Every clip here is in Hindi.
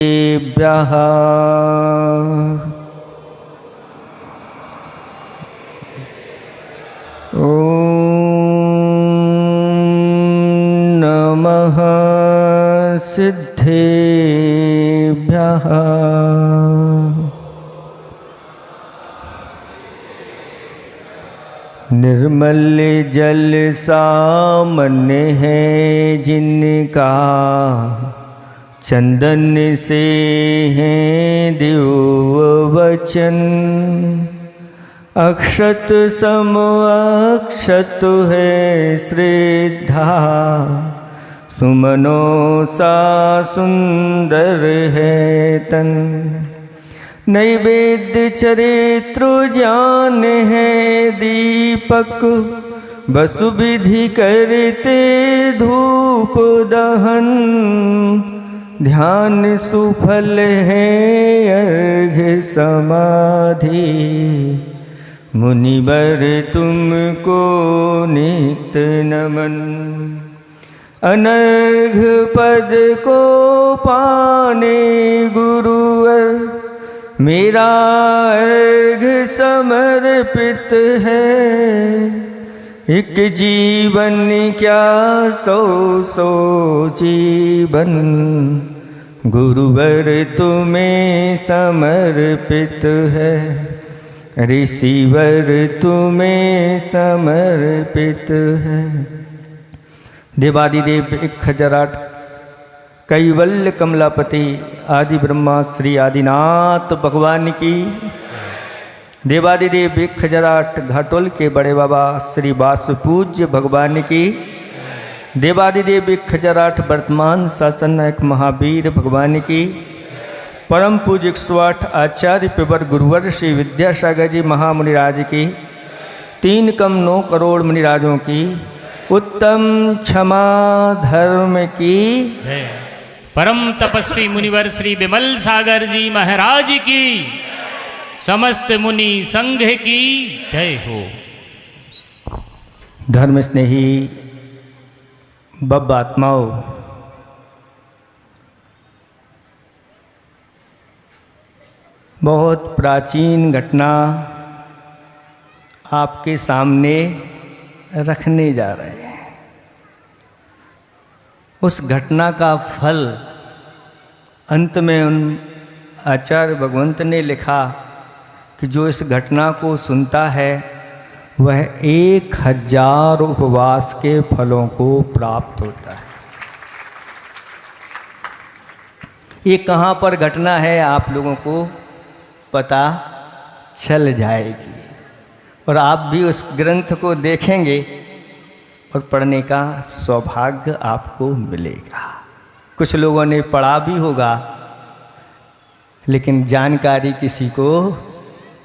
भ्यः ॐ नमः सिद्धेभ्यः। निर्मल जल सामने है जिनका, चंदन से हैं दिव्य वचन। अक्षत सम अक्षत है श्रद्धा, सुमनों सा सुंदर है तन। नैवेद्य चरित्र ज्ञान है दीपक, वसु विधि करते धूप दहन। ध्यान सुफल है अर्घ्य समाधि, मुनिवर तुमको नित नमन। अनर्घ पद को पाने गुरुवर, मेरा अर्घ समर्पित है। एक जीवन क्या सौ सौ जीवन, गुरुवर तुम्हें समर्पित है। ऋषिवर तुम्हें समर्पित है। देवादिदेव 1008 कैवल्य कमलापति आदि ब्रह्मा श्री आदिनाथ भगवान की। देवादिदेव 1008 घाटोल के बड़े बाबा श्री वासुपूज्य भगवान की। देवादिदेव 1008 वर्तमान शासन नायक महावीर भगवान की। परम पूज्य 108 आचार्य पेवर गुरुवर श्री विद्यासागर जी महामुनिराज की। 3 कम 9 करोड़ मुनिराजों की। उत्तम क्षमा धर्म की। परम तपस्वी मुनिवर श्री विमल सागर जी महाराज की। समस्त मुनि संघ की जय हो। धर्म स्नेही बब आत्माओं, बहुत प्राचीन घटना आपके सामने रखने जा रहे हैं। उस घटना का फल अंत में उन आचार्य भगवंत ने लिखा कि जो इस घटना को सुनता है वह 1000 उपवास के फलों को प्राप्त होता है। ये कहाँ पर घटना है आप लोगों को पता चल जाएगी, और आप भी उस ग्रंथ को देखेंगे और पढ़ने का सौभाग्य आपको मिलेगा। कुछ लोगों ने पढ़ा भी होगा, लेकिन जानकारी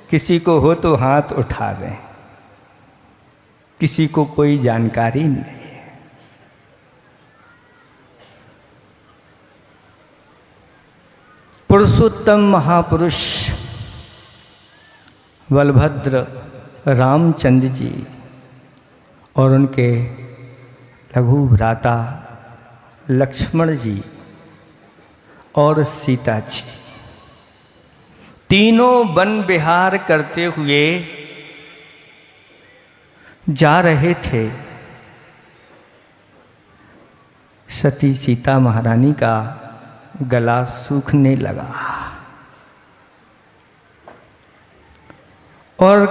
किसी को हो तो हाथ उठा दें। किसी को कोई जानकारी नहीं है। पुरुषोत्तम महापुरुष बलभद्र रामचंद्र जी और उनके लघु भ्राता लक्ष्मण जी और सीता जी तीनों वन विहार करते हुए जा रहे थे। सती सीता महारानी का गला सूखने लगा और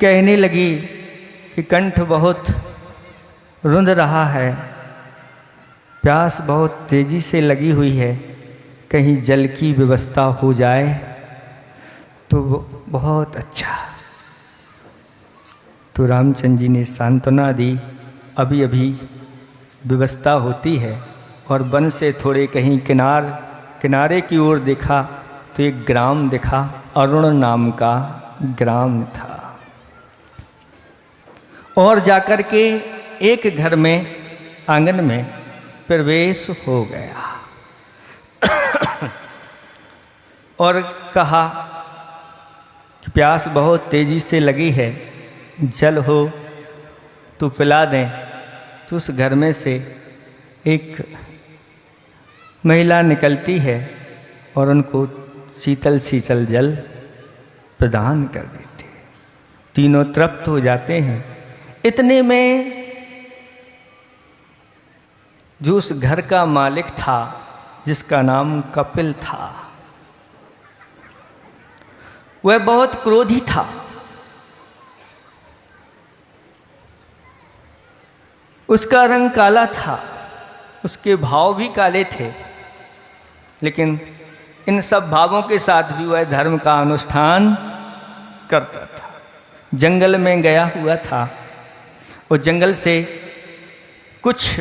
कहने लगी कि कंठ बहुत रुंध रहा है, प्यास बहुत तेजी से लगी हुई है, कहीं जल की व्यवस्था हो जाए तो बहुत अच्छा। तो रामचंद्र जी ने सांत्वना दी, अभी अभी व्यवस्था होती है। और वन से थोड़े कहीं किनारे की ओर देखा तो एक ग्राम दिखा, अरुण नाम का ग्राम था। और जाकर के एक घर में आंगन में प्रवेश हो गया और कहा कि प्यास बहुत तेजी से लगी है, जल हो तो पिला दें। तो उस घर में से एक महिला निकलती है और उनको शीतल शीतल जल प्रदान कर देते। तीनों तृप्त हो जाते हैं। इतने में जो उस घर का मालिक था, जिसका नाम कपिल था, वह बहुत क्रोधी था। उसका रंग काला था, उसके भाव भी काले थे, लेकिन इन सब भावों के साथ भी वह धर्म का अनुष्ठान करता था। जंगल में गया हुआ था और जंगल से कुछ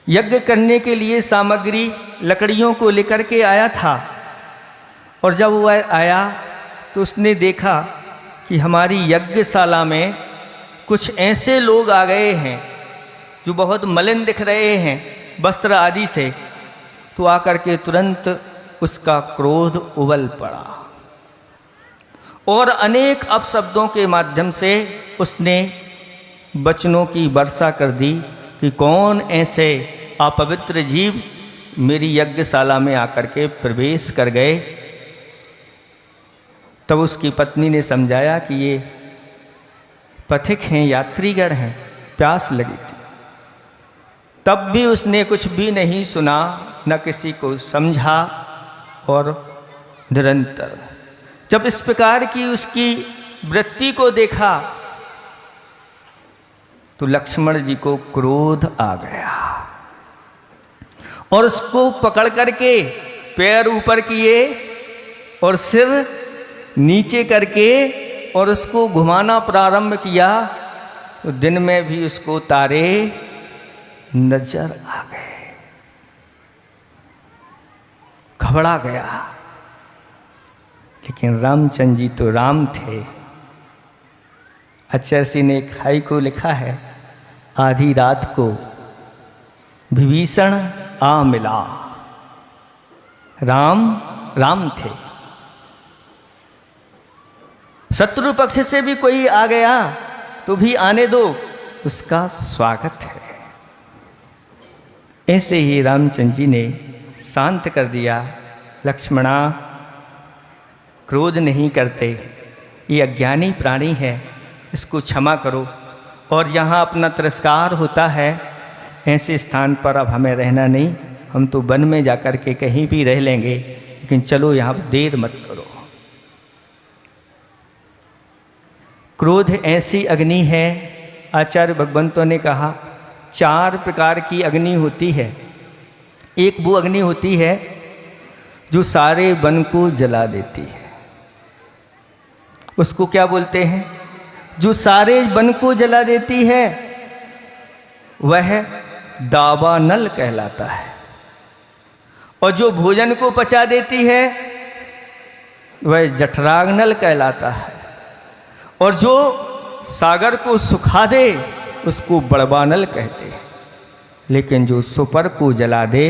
यज्ञ करने के लिए सामग्री लकड़ियों को लेकर के आया था। और जब वह आया तो उसने देखा कि हमारी यज्ञशाला में कुछ ऐसे लोग आ गए हैं जो बहुत मलिन दिख रहे हैं वस्त्र आदि से। तो आकर के तुरंत उसका क्रोध उबल पड़ा और अनेक अपशब्दों के माध्यम से उसने वचनों की वर्षा कर दी कि कौन ऐसे अपवित्र जीव मेरी यज्ञशाला में आकर के प्रवेश कर गए। तब उसकी पत्नी ने समझाया कि ये पथिक हैं, यात्रीगण हैं, प्यास लगी थी। तब भी उसने कुछ भी नहीं सुना, न किसी को समझा। और निरंतर जब इस प्रकार की उसकी वृत्ति को देखा तो लक्ष्मण जी को क्रोध आ गया और उसको पकड़ करके पैर ऊपर किए और सिर नीचे करके और उसको घुमाना प्रारंभ किया। तो दिन में भी उसको तारे नजर आ गए। घबरा गया। लेकिन रामचंद्र जी तो राम थे। अचरसी ने एक हाई को लिखा है, आधी रात को विभीषण आ मिला। राम राम थे। शत्रु पक्ष से भी कोई आ गया तो भी आने दो, उसका स्वागत है। ऐसे ही रामचंद्र जी ने शांत कर दिया। लक्ष्मणा, क्रोध नहीं करते, ये अज्ञानी प्राणी है, इसको क्षमा करो। और यहाँ अपना तिरस्कार होता है, ऐसे स्थान पर अब हमें रहना नहीं, हम तो वन में जाकर के कहीं भी रह लेंगे, लेकिन चलो यहाँ देर मत करो। क्रोध ऐसी अग्नि है, आचार्य भगवंतों ने कहा 4 प्रकार की अग्नि होती है। एक वो अग्नि होती है जो सारे वन को जला देती है। उसको क्या बोलते हैं? जो सारे वन को जला देती है वह दावानल कहलाता है। और जो भोजन को पचा देती है वह जठराग्नल कहलाता है। और जो सागर को सुखा दे उसको बड़वानल कहते हैं। लेकिन जो सुपर को जला दे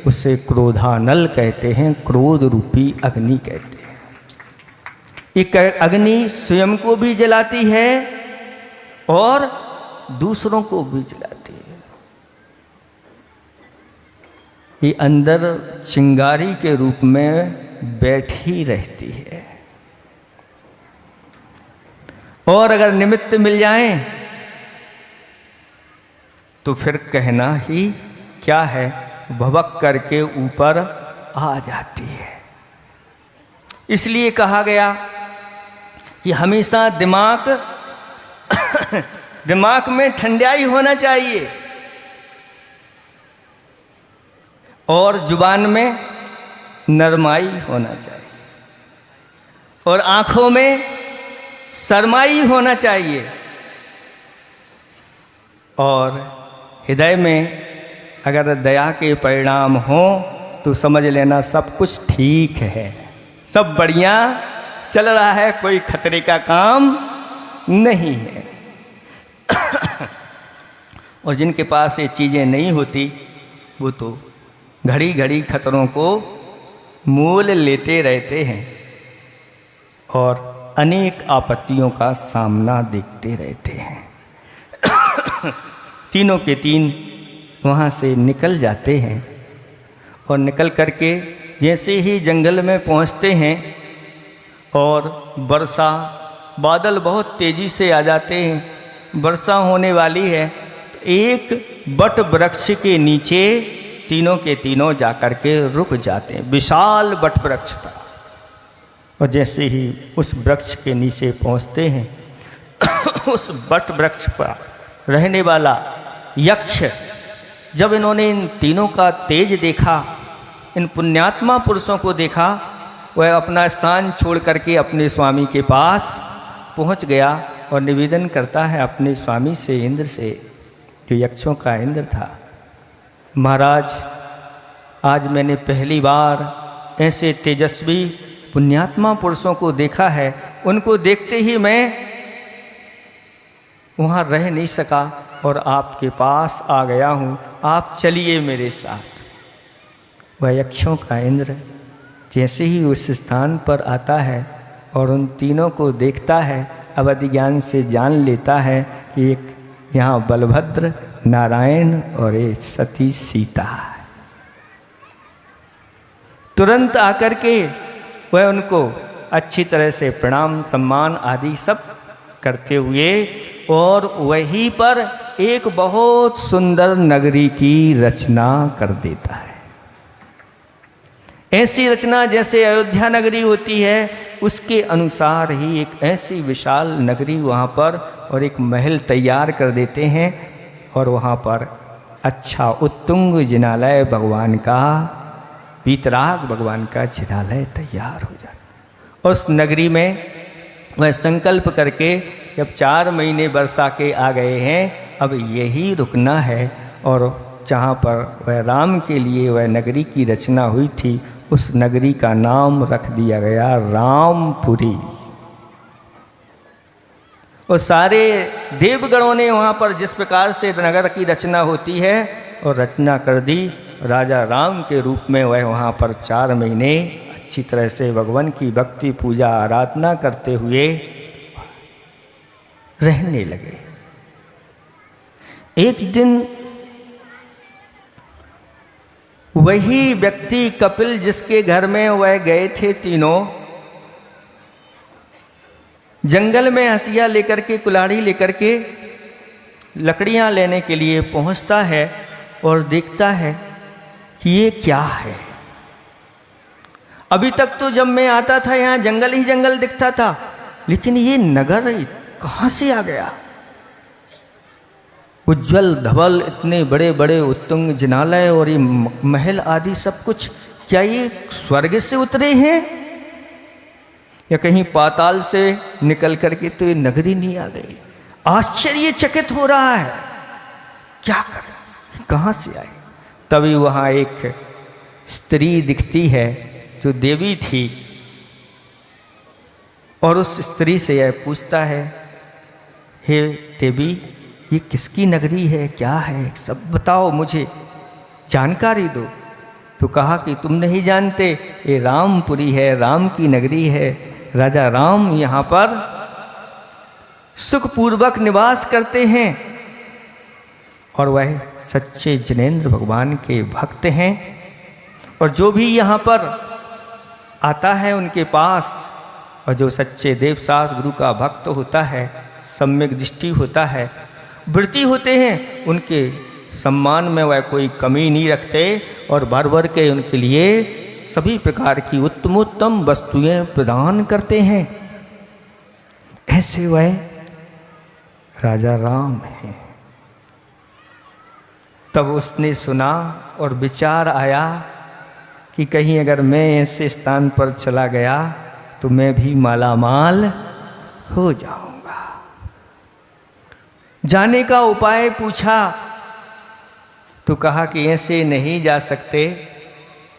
उसे क्रोधानल कहते हैं, क्रोध रूपी अग्नि कहते हैं। एक अग्नि स्वयं को भी जलाती है और दूसरों को भी जलाती है। ये अंदर चिंगारी के रूप में बैठी रहती है। और अगर निमित्त मिल जाएं तो फिर कहना ही क्या है, भभक करके ऊपर आ जाती है। इसलिए कहा गया कि हमेशा दिमाग में ठंडाई होना चाहिए और जुबान में नरमाई होना चाहिए और आंखों में शर्माई होना चाहिए और हृदय में अगर दया के परिणाम हो तो समझ लेना सब कुछ ठीक है, सब बढ़िया चल रहा है, कोई खतरे का काम नहीं है। और जिनके पास ये चीज़ें नहीं होती वो तो घड़ी घड़ी खतरों को मोल लेते रहते हैं और अनेक आपत्तियों का सामना देखते रहते हैं। तीनों के तीन वहाँ से निकल जाते हैं और निकल करके जैसे ही जंगल में पहुंचते हैं और वर्षा बादल बहुत तेजी से आ जाते हैं, वर्षा होने वाली है, तो एक बट वृक्ष के नीचे तीनों के तीनों जाकर के रुक जाते हैं। विशाल बट वृक्ष था, और जैसे ही उस वृक्ष के नीचे पहुंचते हैं उस बट वृक्ष पर रहने वाला यक्ष, जब इन्होंने इन तीनों का तेज देखा, इन पुण्यात्मा पुरुषों को देखा, वह अपना स्थान छोड़ करके अपने स्वामी के पास पहुंच गया और निवेदन करता है अपने स्वामी से, इंद्र से, जो यक्षों का इंद्र था, महाराज आज मैंने पहली बार ऐसे तेजस्वी पुण्यात्मा पुरुषों को देखा है, उनको देखते ही मैं वहाँ रह नहीं सका और आपके पास आ गया हूँ, आप चलिए मेरे साथ। वह यक्षों का इंद्र जैसे ही उस स्थान पर आता है और उन तीनों को देखता है, अवधि ज्ञान से जान लेता है कि एक यहाँ बलभद्र, नारायण और एक सती सीता है। तुरंत आकर के वह उनको अच्छी तरह से प्रणाम सम्मान आदि सब करते हुए और वहीं पर एक बहुत सुंदर नगरी की रचना कर देता है। ऐसी रचना जैसे अयोध्या नगरी होती है, उसके अनुसार ही एक ऐसी विशाल नगरी वहाँ पर और एक महल तैयार कर देते हैं, और वहाँ पर अच्छा उत्तुंग जिनालय भगवान का, वीतराग भगवान का जिनालय तैयार हो जाता। उस नगरी में वह संकल्प करके जब 4 महीने वर्षा के आ गए हैं, अब यही रुकना है, और जहाँ पर वह राम के लिए वह नगरी की रचना हुई थी, उस नगरी का नाम रख दिया गया रामपुरी। और सारे देवगणों ने वहाँ पर जिस प्रकार से नगर की रचना होती है और रचना कर दी, राजा राम के रूप में वह वहाँ पर 4 महीने अच्छी तरह से भगवान की भक्ति पूजा आराधना करते हुए रहने लगे। एक दिन वही व्यक्ति कपिल, जिसके घर में वह गए थे तीनों, जंगल में हंसिया लेकर के, कुल्हाड़ी लेकर के लकड़ियां लेने के लिए पहुंचता है और देखता है कि ये क्या है। अभी तक तो जब मैं आता था यहाँ जंगल ही जंगल दिखता था, लेकिन ये नगर कहाँ से आ गया? उज्जवल धवल इतने बड़े बड़े उत्तुंग जिनालय और ये महल आदि सब कुछ, क्या ये स्वर्ग से उतरे हैं या कहीं पाताल से निकल करके तो ये नगरी नहीं आ गई? आश्चर्यचकित हो रहा है, क्या करें, कहाँ से आए? तभी वहाँ एक स्त्री दिखती है जो देवी थी, और उस स्त्री से यह पूछता है, हे देवी, ये किसकी नगरी है, क्या है, सब बताओ, मुझे जानकारी दो। तो कहा कि तुम नहीं जानते, ये रामपुरी है, राम की नगरी है। राजा राम यहाँ पर सुखपूर्वक निवास करते हैं, और वह सच्चे जिनेंद्र भगवान के भक्त हैं, और जो भी यहाँ पर आता है उनके पास, और जो सच्चे देवसास गुरु का भक्त होता है, सम्यक दृष्टि होता है, वृत्ति होते हैं, उनके सम्मान में वह कोई कमी नहीं रखते, और भर भर के उनके लिए सभी प्रकार की उत्तमोत्तम वस्तुएं प्रदान करते हैं। ऐसे वह राजा राम हैं। तब उसने सुना और विचार आया कि कहीं अगर मैं ऐसे स्थान पर चला गया तो मैं भी मालामाल हो जाऊंगा। जाने का उपाय पूछा तो कहा कि ऐसे नहीं जा सकते,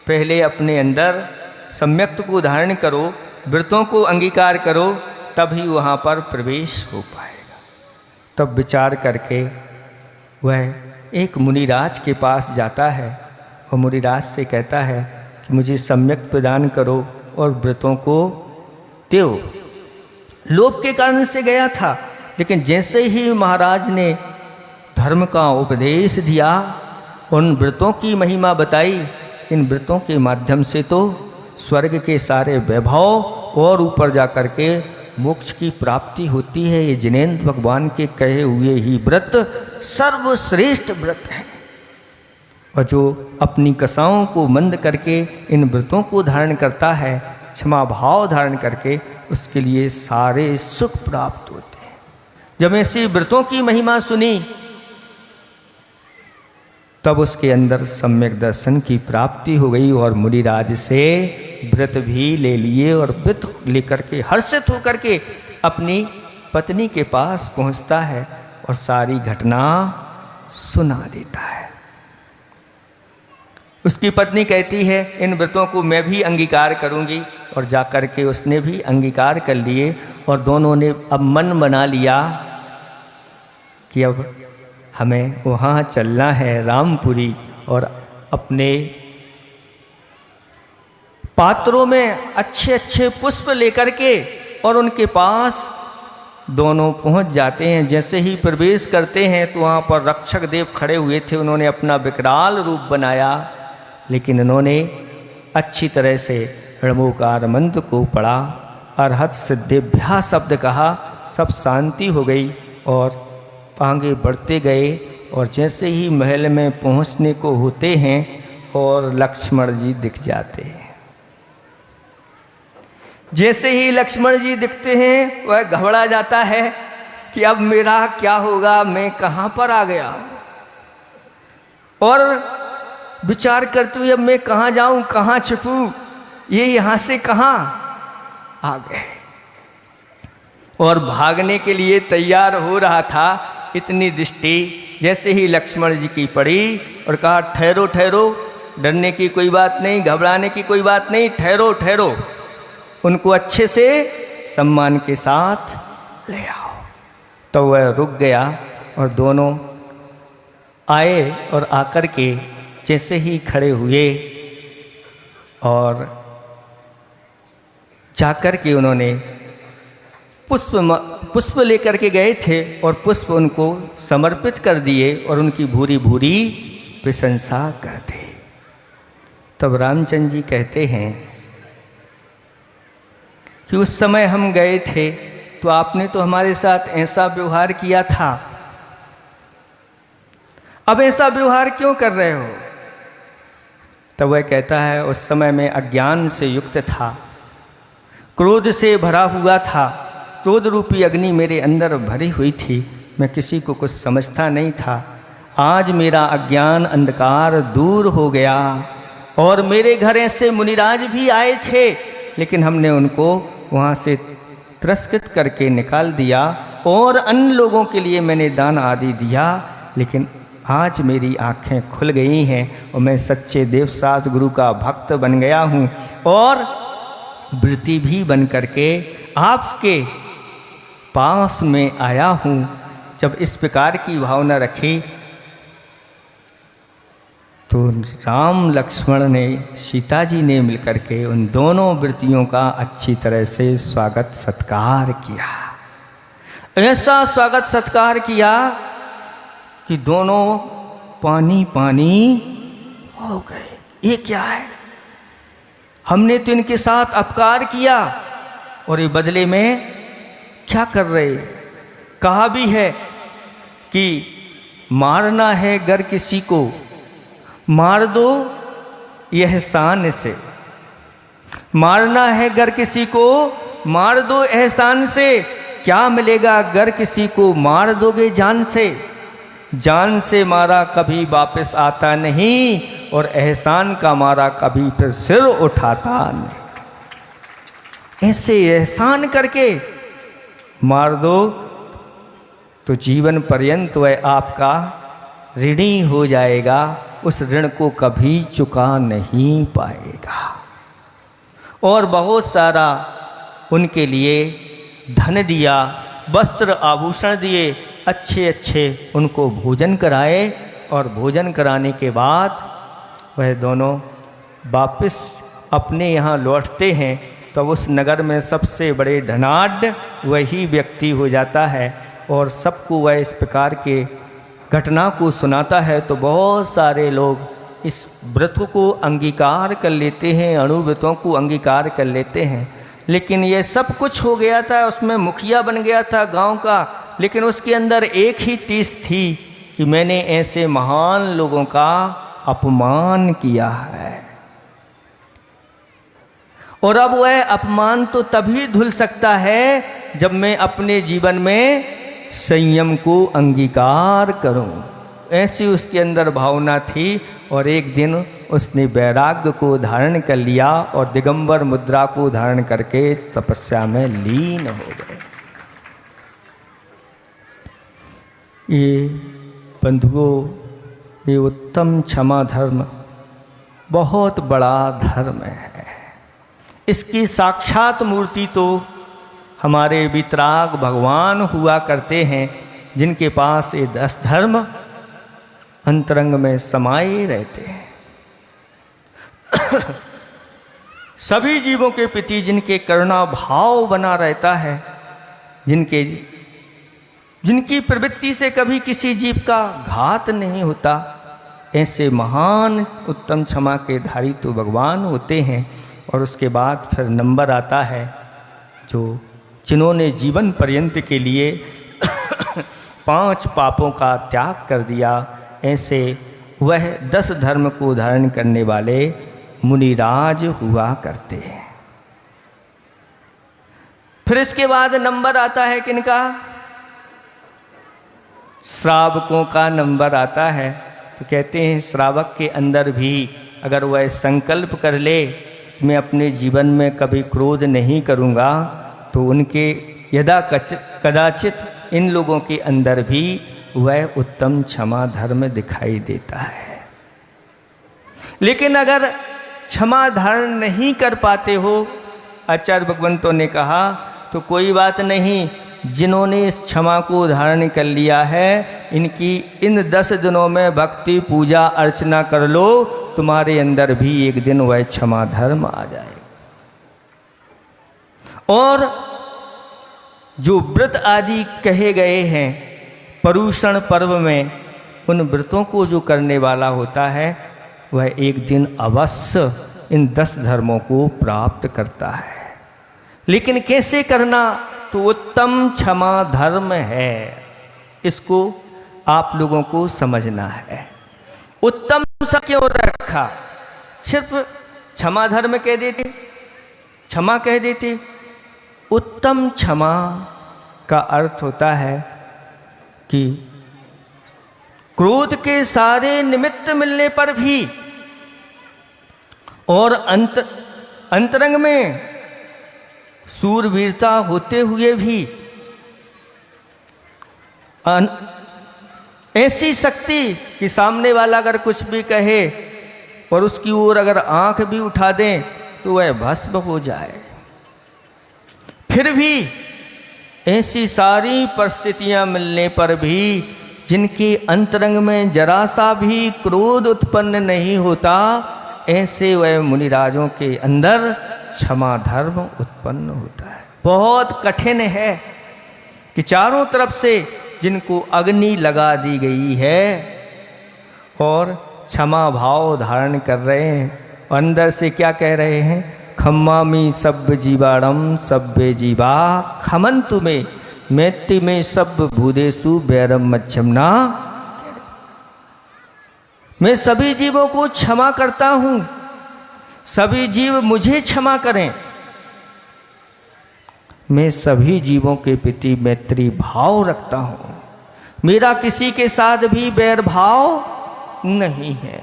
पहले अपने अंदर सम्यक्त को धारण करो, व्रतों को अंगीकार करो, तभी वहाँ पर प्रवेश हो पाएगा। तब विचार करके वह एक मुनिराज के पास जाता है और मुनिराज से कहता है कि मुझे सम्यक प्रदान करो और व्रतों को दो। लोभ के कारण से गया था, लेकिन जैसे ही महाराज ने धर्म का उपदेश दिया, उन व्रतों की महिमा बताई, इन व्रतों के माध्यम से तो स्वर्ग के सारे वैभव और ऊपर जा कर के मोक्ष की प्राप्ति होती है। ये जिनेंद्र भगवान के कहे हुए ही व्रत सर्वश्रेष्ठ व्रत है। और जो अपनी कसाओं को मंद करके इन व्रतों को धारण करता है, क्षमा भाव धारण करके, उसके लिए सारे सुख प्राप्त होते हैं। जब ऐसे व्रतों की महिमा सुनी तब उसके अंदर सम्यक दर्शन की प्राप्ति हो गई और मुनिराज से व्रत भी ले लिए और व्रत लेकर के हर्षित होकर के अपनी पत्नी के पास पहुंचता है और सारी घटना सुना देता है। उसकी पत्नी कहती है इन व्रतों को मैं भी अंगीकार करूंगी, और जाकर के उसने भी अंगीकार कर लिए और दोनों ने अब मन बना लिया कि अब हमें वहाँ चलना है रामपुरी, और अपने पात्रों में अच्छे अच्छे पुष्प लेकर के और उनके पास दोनों पहुँच जाते हैं। जैसे ही प्रवेश करते हैं तो वहाँ पर रक्षक देव खड़े हुए थे। उन्होंने अपना विकराल रूप बनाया, लेकिन उन्होंने अच्छी तरह से ऋणमोकार मंत्र को पढ़ा, अरहत सिद्धेभ्या शब्द कहा, सब शांति हो गई और आगे बढ़ते गए। और जैसे ही महल में पहुंचने को होते हैं और लक्ष्मण जी दिख जाते हैं। जैसे ही लक्ष्मण जी दिखते हैं वह घबरा जाता है कि अब मेरा क्या होगा, मैं कहाँ पर आ गया, और विचार करते हुए अब मैं कहाँ जाऊं, कहाँ छिपूं, ये यहाँ से कहाँ आ गए। और भागने के लिए तैयार हो रहा था, इतनी दृष्टि जैसे ही लक्ष्मण जी की पड़ी और कहा ठहरो ठहरो, डरने की कोई बात नहीं, घबराने की कोई बात नहीं, ठहरो ठहरो, उनको अच्छे से सम्मान के साथ ले आओ। तो वह रुक गया और दोनों आए और आकर के जैसे ही खड़े हुए और जाकर के उन्होंने पुष्प लेकर के गए थे और पुष्प उनको समर्पित कर दिए और उनकी भूरी भूरी प्रशंसा कर दी। तब रामचंद्र जी कहते हैं कि उस समय हम गए थे तो आपने तो हमारे साथ ऐसा व्यवहार किया था, अब ऐसा व्यवहार क्यों कर रहे हो? तब वह कहता है उस समय मैं अज्ञान से युक्त था, क्रोध से भरा हुआ था, क्रोध रूपी अग्नि मेरे अंदर भरी हुई थी, मैं किसी को कुछ समझता नहीं था। आज मेरा अज्ञान अंधकार दूर हो गया और मेरे घर ऐसे मुनिराज भी आए थे, लेकिन हमने उनको वहाँ से तिरस्कृत करके निकाल दिया और अन्य लोगों के लिए मैंने दान आदि दिया, लेकिन आज मेरी आँखें खुल गई हैं और मैं सच्चे देवसास गुरु का भक्त बन गया हूँ और वृत्ति भी बन करके आपके पास में आया हूँ। जब इस प्रकार की भावना रखी तो राम लक्ष्मण ने, सीता जी ने मिलकर के उन दोनों वृत्तियों का अच्छी तरह से स्वागत सत्कार किया। ऐसा स्वागत सत्कार किया कि दोनों पानी पानी हो गए। ये क्या है? हमने तो इनके साथ अपकार किया और ये बदले में क्या कर रहे? कहा भी है कि मारना है गर किसी को मार दो एहसान से, मारना है गर किसी को मार दो एहसान से, क्या मिलेगा गर किसी को मार दोगे जान से? जान से मारा कभी वापस आता नहीं और एहसान का मारा कभी फिर सिर उठाता नहीं। ऐसे एहसान करके मार दो तो जीवन पर्यंत वह आपका ऋणी हो जाएगा, उस ऋण को कभी चुका नहीं पाएगा। और बहुत सारा उनके लिए धन दिया, वस्त्र आभूषण दिए, अच्छे अच्छे उनको भोजन कराए और भोजन कराने के बाद वह दोनों वापस अपने यहाँ लौटते हैं। तो उस नगर में सबसे बड़े धनाढ़ वही व्यक्ति हो जाता है और सबको वह इस प्रकार के घटना को सुनाता है। तो बहुत सारे लोग इस व्रत को अंगीकार कर लेते हैं, अणुव्रतों को अंगीकार कर लेते हैं। लेकिन ये सब कुछ हो गया था, उसमें मुखिया बन गया था गांव का, लेकिन उसके अंदर एक ही टीस थी कि मैंने ऐसे महान लोगों का अपमान किया है। और अब वह अपमान तो तभी धुल सकता है जब मैं अपने जीवन में संयम को अंगीकार करूं। ऐसी उसके अंदर भावना थी और एक दिन उसने वैराग्य को धारण कर लिया और दिगंबर मुद्रा को धारण करके तपस्या में लीन हो गए। ये बंधुओं, ये उत्तम क्षमा धर्म बहुत बड़ा धर्म है। इसकी साक्षात मूर्ति तो हमारे वितराग भगवान हुआ करते हैं, जिनके पास ये 10 धर्म अंतरंग में समाये रहते हैं। सभी जीवों के प्रति जिनके करुणा भाव बना रहता है, जिनकी प्रवृत्ति से कभी किसी जीव का घात नहीं होता, ऐसे महान उत्तम क्षमा के धारी तो भगवान होते हैं। और उसके बाद फिर नंबर आता है जो जिन्होंने जीवन पर्यंत के लिए 5 पापों का त्याग कर दिया, ऐसे वह 10 धर्म को धारण करने वाले मुनिराज हुआ करते हैं। फिर इसके बाद नंबर आता है किनका? श्रावकों का नंबर आता है। तो कहते हैं श्रावक के अंदर भी अगर वह संकल्प कर ले मैं अपने जीवन में कभी क्रोध नहीं करूँगा, तो उनके यदा कदाचित इन लोगों के अंदर भी वह उत्तम क्षमा धर्म दिखाई देता है। लेकिन अगर क्षमा धारण नहीं कर पाते हो, आचार्य भगवंतों ने कहा, तो कोई बात नहीं, जिन्होंने इस क्षमा को धारण कर लिया है, इनकी इन 10 दिनों में भक्ति पूजा अर्चना कर लो, तुम्हारे अंदर भी एक दिन वह क्षमा धर्म आ जाए। और जो व्रत आदि कहे गए हैं पर्युषण पर्व में, उन व्रतों को जो करने वाला होता है वह एक दिन अवश्य इन 10 धर्मों को प्राप्त करता है। लेकिन कैसे करना? तो उत्तम क्षमा धर्म है, इसको आप लोगों को समझना है। उत्तम सा क्यों रखा? सिर्फ क्षमा धर्म कह देते, क्षमा कह देते। उत्तम क्षमा का अर्थ होता है कि क्रोध के सारे निमित्त मिलने पर भी और अंतरंग में सूरवीरता होते हुए भी ऐसी शक्ति कि सामने वाला अगर कुछ भी कहे और उसकी ओर अगर आंख भी उठा दें तो वह भस्म हो जाए। फिर भी ऐसी सारी परिस्थितियां मिलने पर भी जिनके अंतरंग में जरा सा भी क्रोध उत्पन्न नहीं होता, ऐसे वह मुनिराजों के अंदर क्षमा धर्म उत्पन्न होता है। बहुत कठिन है कि चारों तरफ से जिनको अग्नि लगा दी गई है और क्षमा भाव धारण कर रहे हैं, अंदर से क्या कह रहे हैं? खम्मामी सब्ब जीवाणम सब्बे जीवा खमंतु में मैत्रि में सब भूदेशु बैरम मच्छमना। मैं सभी जीवों को क्षमा करता हूं, सभी जीव मुझे क्षमा करें। मैं सभी जीवों के प्रति मैत्री भाव रखता हूं, मेरा किसी के साथ भी बैर भाव नहीं है।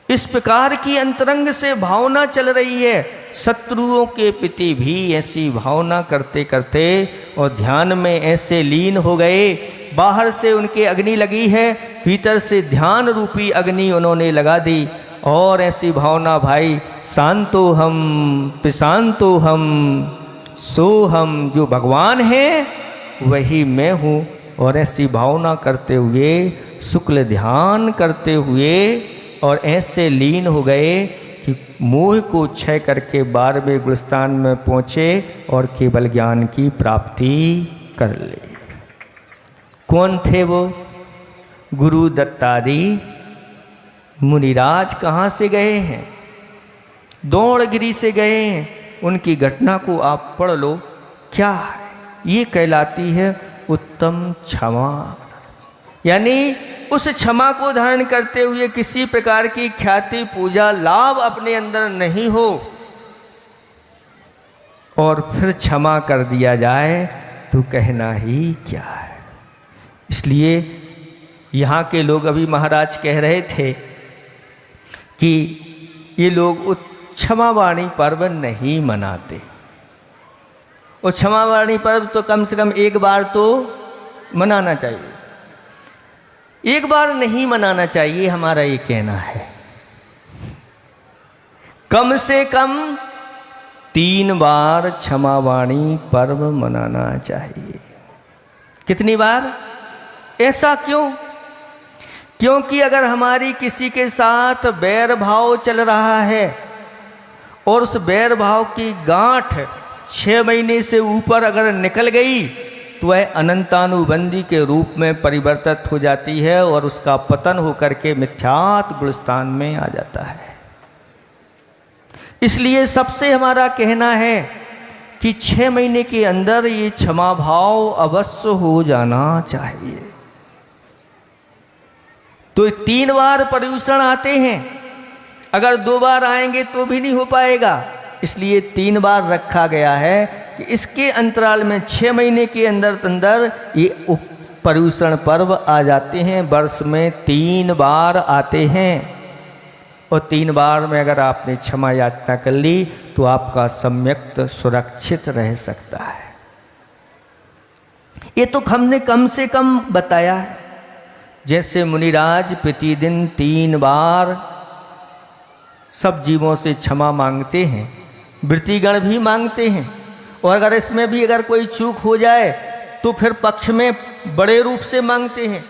इस प्रकार की अंतरंग से भावना चल रही है। शत्रुओं के प्रति भी ऐसी भावना करते करते और ध्यान में ऐसे लीन हो गए। बाहर से उनके अग्नि लगी है, भीतर से ध्यान रूपी अग्नि उन्होंने लगा दी। और ऐसी भावना, भाई शांतो हम पिशांतो हम सो हम, जो भगवान है वही मैं हूँ। और ऐसी भावना करते हुए, शुक्ल ध्यान करते हुए और ऐसे लीन हो गए कि मोह को क्षय करके 12वें गुलस्तान में पहुँचे और केवल ज्ञान की प्राप्ति कर ले। कौन थे वो? गुरु दत्तादि मुनिराज कहाँ से गए हैं? दौड़गिरी से गए हैं। उनकी घटना को आप पढ़ लो, क्या है? ये कहलाती है उत्तम क्षमा। यानी उस क्षमा को धारण करते हुए किसी प्रकार की ख्याति, पूजा, लाभ अपने अंदर नहीं हो और फिर क्षमा कर दिया जाए तो कहना ही क्या है। इसलिए यहाँ के लोग, अभी महाराज कह रहे थे कि ये लोग क्षमावाणी पर्व नहीं मनाते, और क्षमावाणी पर्व तो कम से कम एक बार तो मनाना चाहिए। एक बार नहीं मनाना चाहिए, हमारा ये कहना है। कम से कम 3 बार क्षमावाणी पर्व मनाना चाहिए। कितनी बार? ऐसा क्यों? क्योंकि अगर हमारी किसी के साथ बैर भाव चल रहा है और उस बैर भाव की गांठ 6 महीने से ऊपर अगर निकल गई तो वह अनंतानुबंधी के रूप में परिवर्तित हो जाती है और उसका पतन होकर के मिथ्यात्व गुणस्थान में आ जाता है। इसलिए सबसे हमारा कहना है कि 6 महीने के अंदर ये क्षमा भाव अवश्य हो जाना चाहिए। तो 3 बार पर्यूषण आते हैं, अगर 2 बार आएंगे तो भी नहीं हो पाएगा। इसलिए 3 बार रखा गया है कि इसके अंतराल में 6 महीने के अंदर अंदर ये पर्यूषण पर्व आ जाते हैं। वर्ष में 3 बार आते हैं और 3 बार में अगर आपने क्षमा याचना कर ली तो आपका सम्यक सुरक्षित रह सकता है। ये तो हमने कम से कम बताया है। जैसे मुनिराज प्रतिदिन 3 बार सब जीवों से क्षमा मांगते हैं, वृत्तिगण भी मांगते हैं, और अगर इसमें भी अगर कोई चूक हो जाए तो फिर पक्ष में बड़े रूप से मांगते हैं,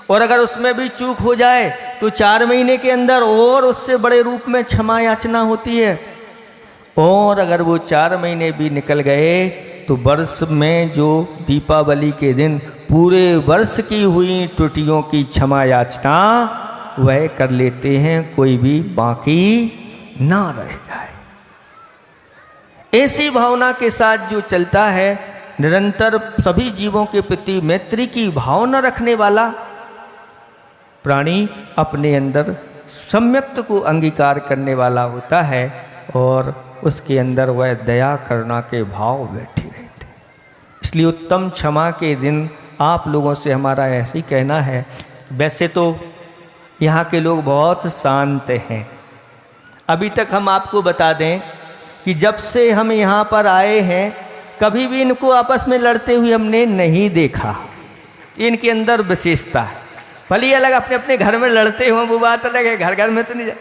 और अगर उसमें भी चूक हो जाए तो 4 महीने के अंदर और उससे बड़े रूप में क्षमा याचना होती है। और अगर वो 4 महीने भी निकल गए तो वर्ष में जो दीपावली के दिन पूरे वर्ष की हुई त्रुटियों की क्षमा याचना वह कर लेते हैं, कोई भी बाकी ना रह जाए। ऐसी भावना के साथ जो चलता है, निरंतर सभी जीवों के प्रति मैत्री की भावना रखने वाला प्राणी अपने अंदर सम्यक्त को अंगीकार करने वाला होता है और उसके अंदर वह दया करुणा के भाव बैठे रहते हैं। इसलिए उत्तम क्षमा के दिन आप लोगों से हमारा ऐसे ही कहना है। वैसे तो यहाँ के लोग बहुत शांत हैं। अभी तक हम आपको बता दें कि जब से हम यहाँ पर आए हैं कभी भी इनको आपस में लड़ते हुए हमने नहीं देखा। इनके अंदर विशेषता है। भले अलग अपने अपने घर में लड़ते हों वो बात अलग है, घर घर में तो नहीं जा,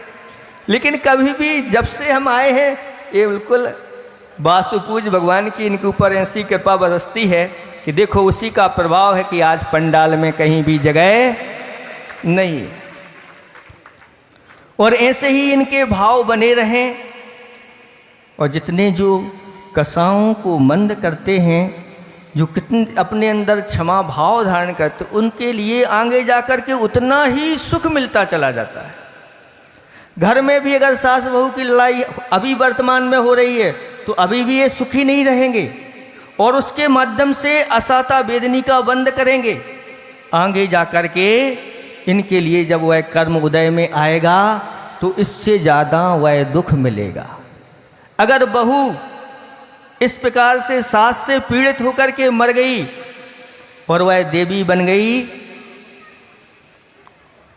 लेकिन कभी भी जब से हम आए हैं ये बिल्कुल वासुपूज भगवान की इनके ऊपर ऐसी कृपा बरसती है कि देखो उसी का प्रभाव है कि आज पंडाल में कहीं भी जगह नहीं। और ऐसे ही इनके भाव बने रहें। और जितने जो कसाओं को मंद करते हैं, जो कितने अपने अंदर क्षमा भाव धारण करते, उनके लिए आगे जाकर के उतना ही सुख मिलता चला जाता है। घर में भी अगर सास बहू की लड़ाई अभी वर्तमान में हो रही है तो अभी भी ये सुखी नहीं रहेंगे और उसके माध्यम से असाता वेदनी का बंद करेंगे। आगे जाकर के इनके लिए जब वह कर्म उदय में आएगा तो इससे ज़्यादा वह दुख मिलेगा। अगर बहू इस प्रकार से सास से पीड़ित होकर के मर गई और वह देवी बन गई,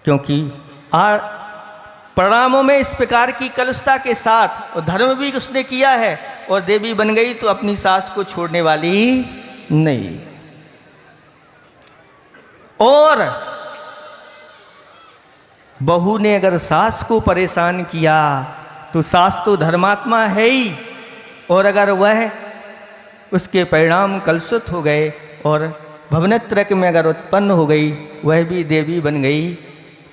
क्योंकि परिणामों में इस प्रकार की कलुषता के साथ और धर्म भी उसने किया है और देवी बन गई तो अपनी सास को छोड़ने वाली नहीं। और बहू ने अगर सास को परेशान किया तो सास तो धर्मात्मा है ही, और अगर वह उसके परिणाम कलुषित हो गए और भवनत्रक में अगर उत्पन्न हो गई, वह भी देवी बन गई,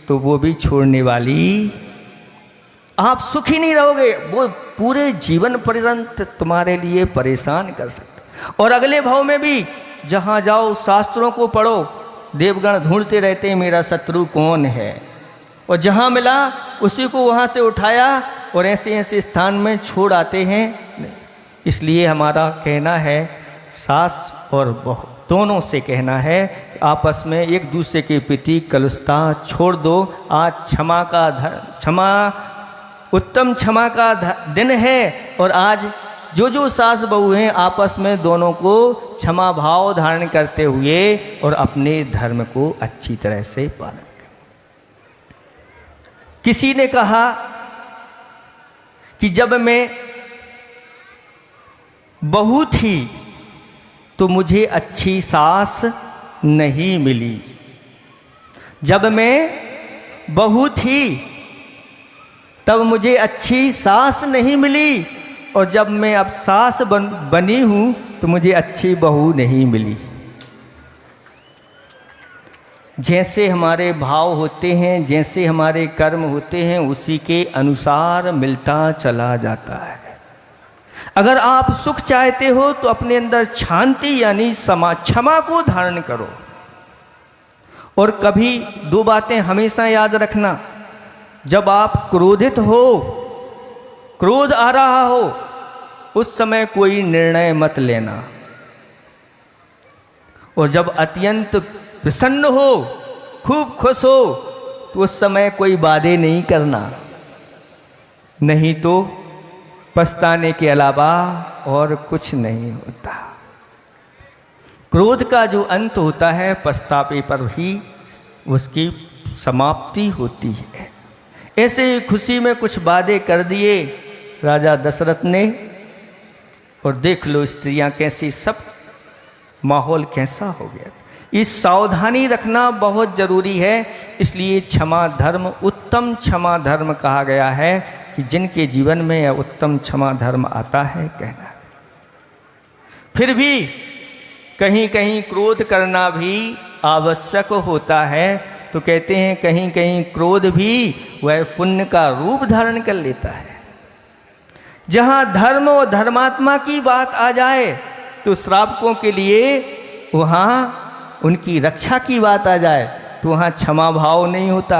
तो वो भी छोड़ने वाली। आप सुखी नहीं रहोगे, वो पूरे जीवन पर्यंत तुम्हारे लिए परेशान कर सकते। और अगले भाव में भी जहाँ जाओ शास्त्रों को पढ़ो, देवगण ढूंढते रहते हैं मेरा शत्रु कौन है, और जहाँ मिला उसी को वहाँ से उठाया और ऐसे ऐसे स्थान में छोड़ आते हैं नहीं। इसलिए हमारा कहना है, सास और बहू दोनों से कहना है कि आपस में एक दूसरे के प्रति कलुषता छोड़ दो। आज उत्तम क्षमा का दिन है और आज जो सास बहू हैं आपस में दोनों को क्षमा भाव धारण करते हुए और अपने धर्म को अच्छी तरह से पालन करें। किसी ने कहा कि जब मैं बहू थी तो मुझे अच्छी सास नहीं मिली। जब मैं बहू थी तब मुझे अच्छी सास नहीं मिली और जब मैं अब सास बनी हूं तो मुझे अच्छी बहू नहीं मिली। जैसे हमारे भाव होते हैं, जैसे हमारे कर्म होते हैं, उसी के अनुसार मिलता चला जाता है। अगर आप सुख चाहते हो तो अपने अंदर शांति यानी क्षमा को धारण करो। और कभी दो बातें हमेशा याद रखना, जब आप क्रोधित हो, क्रोध आ रहा हो, उस समय कोई निर्णय मत लेना। और जब अत्यंत प्रसन्न हो, खूब खुश हो, तो उस समय कोई वादे नहीं करना, नहीं तो पछताने के अलावा और कुछ नहीं होता। क्रोध का जो अंत होता है पछतावे पर ही उसकी समाप्ति होती है। ऐसे ही खुशी में कुछ वादे कर दिए राजा दशरथ ने, और देख लो स्त्रियां कैसी, सब माहौल कैसा हो गया। इस सावधानी रखना बहुत जरूरी है। इसलिए क्षमा धर्म, उत्तम क्षमा धर्म कहा गया है कि जिनके जीवन में यह उत्तम क्षमा धर्म आता है कहना। फिर भी कहीं कहीं क्रोध करना भी आवश्यक होता है, तो कहते हैं कहीं कहीं क्रोध भी वह पुण्य का रूप धारण कर लेता है। जहाँ धर्म और धर्मात्मा की बात आ जाए तो श्रावकों के लिए, वहाँ उनकी रक्षा की बात आ जाए तो वहाँ क्षमा भाव नहीं होता।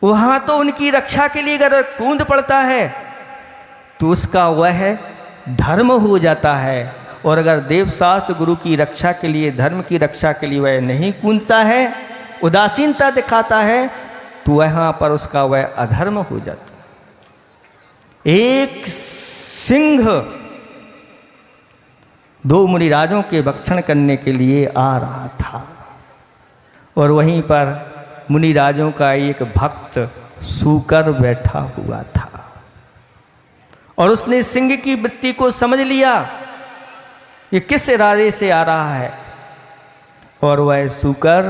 वहाँ तो उनकी रक्षा के लिए अगर कूद पड़ता है तो उसका वह धर्म हो जाता है। और अगर देवशास्त्र गुरु की रक्षा के लिए, धर्म की रक्षा के लिए वह नहीं कूदता है, उदासीनता दिखाता है, तो वहाँ पर उसका वह अधर्म हो जाता है। एक सिंह दो मुनिराजों के भक्षण करने के लिए आ रहा था और वहीं पर मुनिराजों का एक भक्त सूकर बैठा हुआ था और उसने सिंह की वृत्ति को समझ लिया ये किस इरादे से आ रहा है, और वह सूकर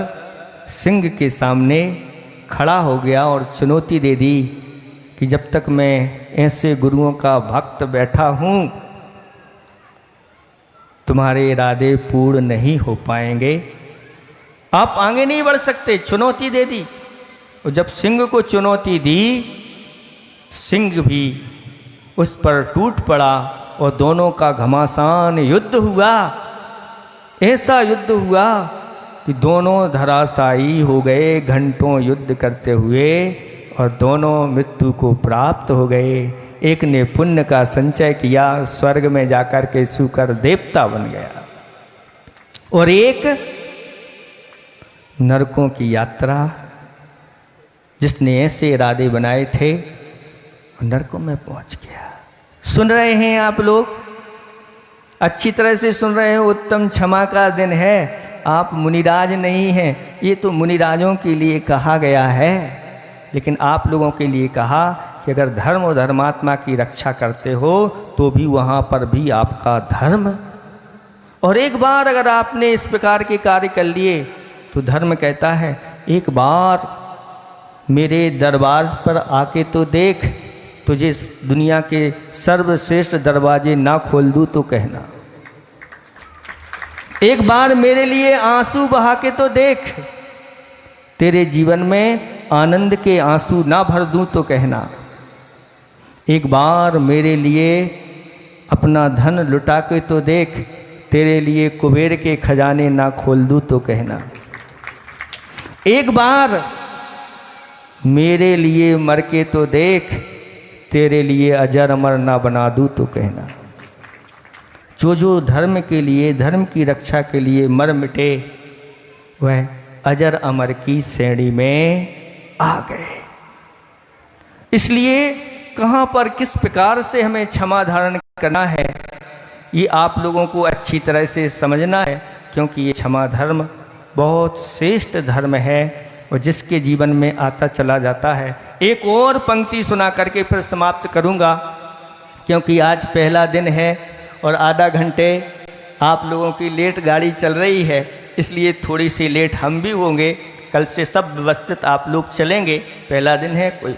सिंह के सामने खड़ा हो गया और चुनौती दे दी कि जब तक मैं ऐसे गुरुओं का भक्त बैठा हूं तुम्हारे इरादे पूर्ण नहीं हो पाएंगे, आप आगे नहीं बढ़ सकते। चुनौती दे दी। और जब सिंह को चुनौती दी, सिंह भी उस पर टूट पड़ा और दोनों का घमासान युद्ध हुआ। ऐसा युद्ध हुआ कि दोनों धराशायी हो गए घंटों युद्ध करते हुए और दोनों मृत्यु को प्राप्त हो गए। एक ने पुण्य का संचय किया, स्वर्ग में जाकर के सूकर देवता बन गया, और एक नरकों की यात्रा जिसने ऐसे इरादे बनाए थे नरकों में पहुंच गया। सुन रहे हैं आप लोग, अच्छी तरह से सुन रहे हो। उत्तम क्षमा का दिन है। आप मुनिराज नहीं हैं, ये तो मुनिराजों के लिए कहा गया है, लेकिन आप लोगों के लिए कहा कि अगर धर्म और धर्मात्मा की रक्षा करते हो तो भी वहाँ पर भी आपका धर्म। और एक बार अगर आपने इस प्रकार के कार्य कर लिए तो धर्म कहता है एक बार मेरे दरबार पर आके तो देख, तुझे दुनिया के सर्वश्रेष्ठ दरवाजे ना खोल दूँ तो कहना। एक बार मेरे लिए आंसू बहा के तो देख, तेरे जीवन में आनंद के आंसू ना भर दूं तो कहना। एक बार मेरे लिए अपना धन लुटा के तो देख, तेरे लिए कुबेर के खजाने ना खोल दूं तो कहना। एक बार मेरे लिए मर के तो देख, तेरे लिए अजर अमर ना बना दूँ तो कहना। जो जो धर्म के लिए, धर्म की रक्षा के लिए मर मिटे, वह अजर अमर की श्रेणी में आ गए। इसलिए कहाँ पर किस प्रकार से हमें क्षमा धारण करना है, ये आप लोगों को अच्छी तरह से समझना है, क्योंकि ये क्षमा धर्म बहुत श्रेष्ठ धर्म है और जिसके जीवन में आता चला जाता है। एक और पंक्ति सुना करके फिर समाप्त करूँगा, क्योंकि आज पहला दिन है और आधा घंटे आप लोगों की लेट गाड़ी चल रही है, इसलिए थोड़ी सी लेट हम भी होंगे। कल से सब व्यवस्थित आप लोग चलेंगे, पहला दिन है। कोई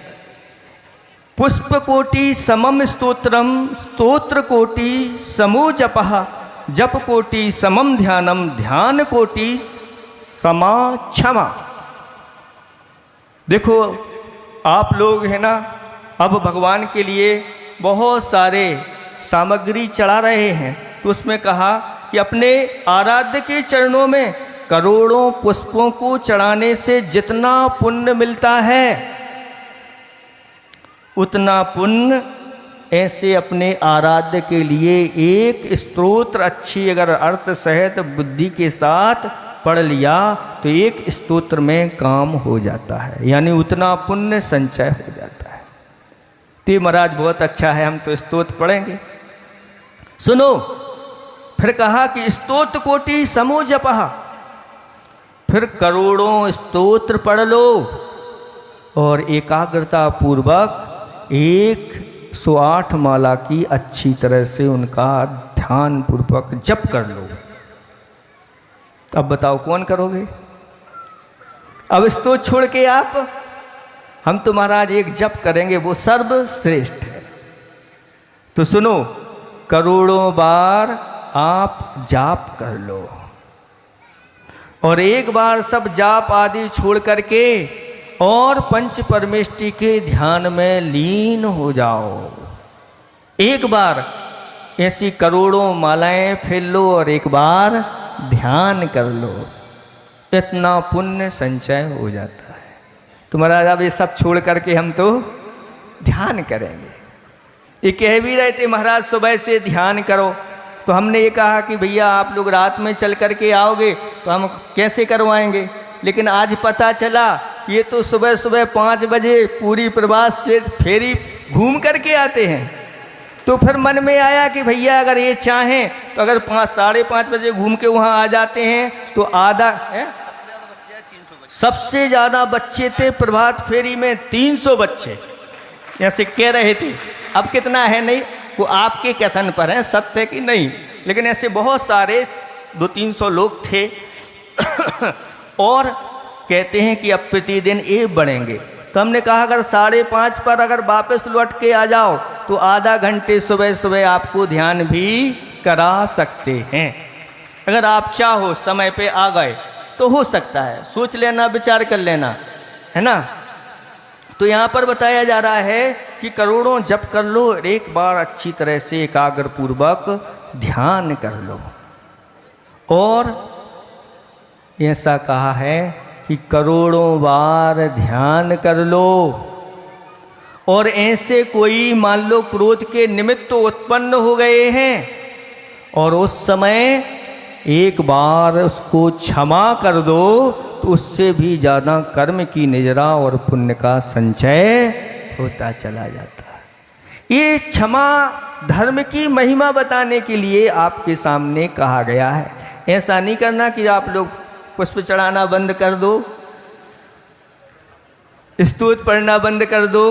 पुष्पकोटि समम स्तोत्रम, स्तोत्र कोटि समो जपः, जप कोटि समम ध्यानम, ध्यान कोटि समा क्षमा। देखो आप लोग है ना, अब भगवान के लिए बहुत सारे सामग्री चढ़ा रहे हैं, तो उसमें कहा कि अपने आराध्य के चरणों में करोड़ों पुष्पों को चढ़ाने से जितना पुण्य मिलता है, उतना पुण्य ऐसे अपने आराध्य के लिए एक स्तोत्र अच्छी अगर अर्थ सहित बुद्धि के साथ पढ़ लिया तो एक स्तोत्र में काम हो जाता है, यानी उतना पुण्य संचय हो जाता है। तो महाराज बहुत अच्छा है, हम तो स्तोत्र पढ़ेंगे। सुनो, फिर कहा कि स्तोत्र कोटि समो जपः, फिर करोड़ों स्तोत्र पढ़ लो और एकाग्रता पूर्वक 108 माला की अच्छी तरह से उनका ध्यान पूर्वक जप कर लो। अब बताओ कौन करोगे? अब स्तोत्र छोड़ के आप, हम तो महाराज एक जप करेंगे, वो सर्वश्रेष्ठ है। तो सुनो, करोड़ों बार आप जाप कर लो और एक बार सब जाप आदि छोड़ करके और पंच परमेष्टि के ध्यान में लीन हो जाओ। एक बार ऐसी करोड़ों मालाएं फेर लो और एक बार ध्यान कर लो, इतना पुण्य संचय हो जाता है। तो महाराज अब ये सब छोड़ करके हम तो ध्यान करेंगे। ये कह भी रहे थे महाराज सुबह से ध्यान करो, तो हमने ये कहा कि भैया आप लोग रात में चल करके आओगे तो हम कैसे करवाएंगे, लेकिन आज पता चला ये तो सुबह सुबह 5 बजे पूरी प्रवास से फेरी घूम करके आते हैं। तो फिर मन में आया कि भैया अगर ये चाहें तो अगर 5 साढ़े 5 बजे घूम के वहाँ आ जाते हैं तो आधा है, सबसे ज़्यादा बच्चे थे प्रभात फेरी में 300 बच्चे ऐसे कह रहे थे। अब कितना है नहीं, वो आपके कथन पर है, सत्य कि नहीं, लेकिन ऐसे बहुत सारे 200-300 लोग थे और कहते हैं कि अब प्रतिदिन ये बढ़ेंगे। तो हमने कहा अगर 5:30 पर अगर वापस लौट के आ जाओ तो आधा घंटे सुबह सुबह आपको ध्यान भी करा सकते हैं। अगर आप चाहो समय पे आ गए तो हो सकता है, सोच लेना, विचार कर लेना, है ना। तो यहाँ पर बताया जा रहा है कि करोड़ों जप कर लो, एक बार अच्छी तरह से एकाग्र पूर्वक ध्यान कर लो। और ऐसा कहा है कि करोड़ों बार ध्यान कर लो। और ऐसे कोई मान लो क्रोध के निमित्त उत्पन्न हो गए हैं और उस समय एक बार उसको क्षमा कर दो तो उससे भी ज़्यादा कर्म की निजरा और पुण्य का संचय होता चला जाता है। ये क्षमा धर्म की महिमा बताने के लिए आपके सामने कहा गया है। ऐसा नहीं करना कि आप लोग पुष्प चढ़ाना बंद कर दो, स्तुति पढ़ना बंद कर दो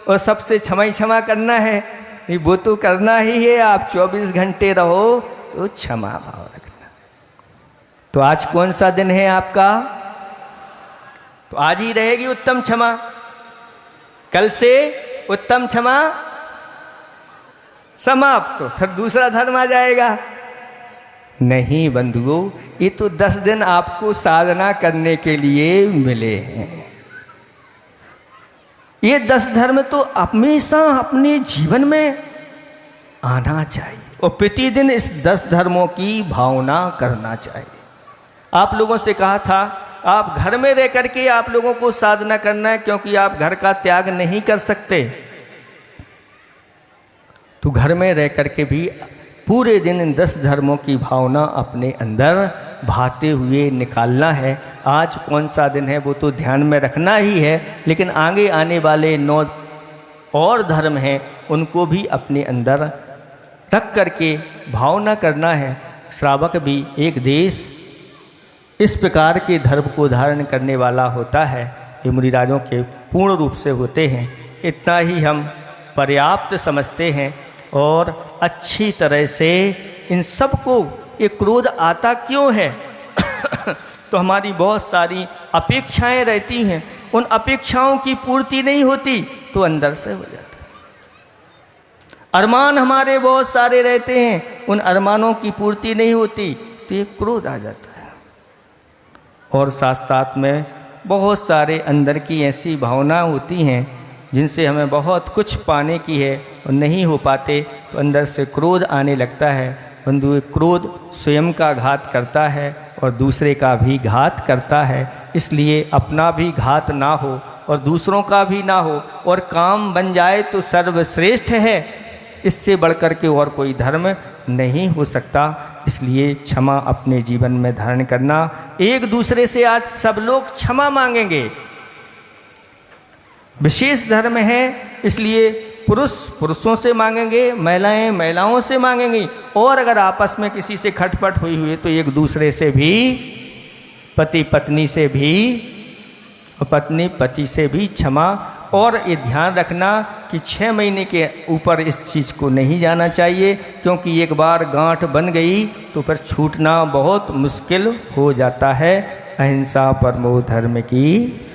और सबसे क्षमा ही क्षमा करना है। नहीं, वो तो करना ही है। आप 24 घंटे रहो तो क्षमा भाव रखना। तो आज कौन सा दिन है आपका? तो आज ही रहेगी उत्तम क्षमा, कल से उत्तम क्षमा समाप्त, तो फिर दूसरा धर्म आ जाएगा। नहीं बंधुओं, ये तो 10 दिन आपको साधना करने के लिए मिले हैं। ये 10 धर्म तो हमेशा अपने जीवन में आना चाहिए और प्रतिदिन इस 10 धर्मों की भावना करना चाहिए। आप लोगों से कहा था आप घर में रह करके आप लोगों को साधना करना है, क्योंकि आप घर का त्याग नहीं कर सकते। तो घर में रह करके भी पूरे दिन इन 10 धर्मों की भावना अपने अंदर भाते हुए निकालना है। आज कौन सा दिन है वो तो ध्यान में रखना ही है, लेकिन आगे आने वाले 9 और धर्म हैं उनको भी अपने अंदर रख करके भावना करना है। श्रावक भी एक देश इस प्रकार के धर्म को धारण करने वाला होता है, ये मुनिराजों के पूर्ण रूप से होते हैं। इतना ही हम पर्याप्त समझते हैं। और अच्छी तरह से इन सब को ये क्रोध आता क्यों है तो हमारी बहुत सारी अपेक्षाएं रहती हैं, उन अपेक्षाओं की पूर्ति नहीं होती तो अंदर से हो जाता है। अरमान हमारे बहुत सारे रहते हैं, उन अरमानों की पूर्ति नहीं होती तो ये क्रोध आ जाता है। और साथ साथ में बहुत सारे अंदर की ऐसी भावना होती हैं जिनसे हमें बहुत कुछ पाने की है और नहीं हो पाते, तो अंदर से क्रोध आने लगता है। बंधु, क्रोध स्वयं का घात करता है और दूसरे का भी घात करता है। इसलिए अपना भी घात ना हो और दूसरों का भी ना हो, और काम बन जाए तो सर्वश्रेष्ठ है। इससे बढ़कर के और कोई धर्म नहीं हो सकता। इसलिए क्षमा अपने जीवन में धारण करना। एक दूसरे से आज सब लोग क्षमा मांगेंगे, विशेष धर्म है, इसलिए पुरुष पुरुषों से मांगेंगे, महिलाएं महिलाओं से मांगेंगी। और अगर आपस में किसी से खटपट हुई हुई तो एक दूसरे से भी, पति पत्नी से भी और पत्नी पति से भी क्षमा। और ये ध्यान रखना कि 6 महीने के ऊपर इस चीज़ को नहीं जाना चाहिए, क्योंकि एक बार गांठ बन गई तो फिर छूटना बहुत मुश्किल हो जाता है। अहिंसा परमो धर्म की।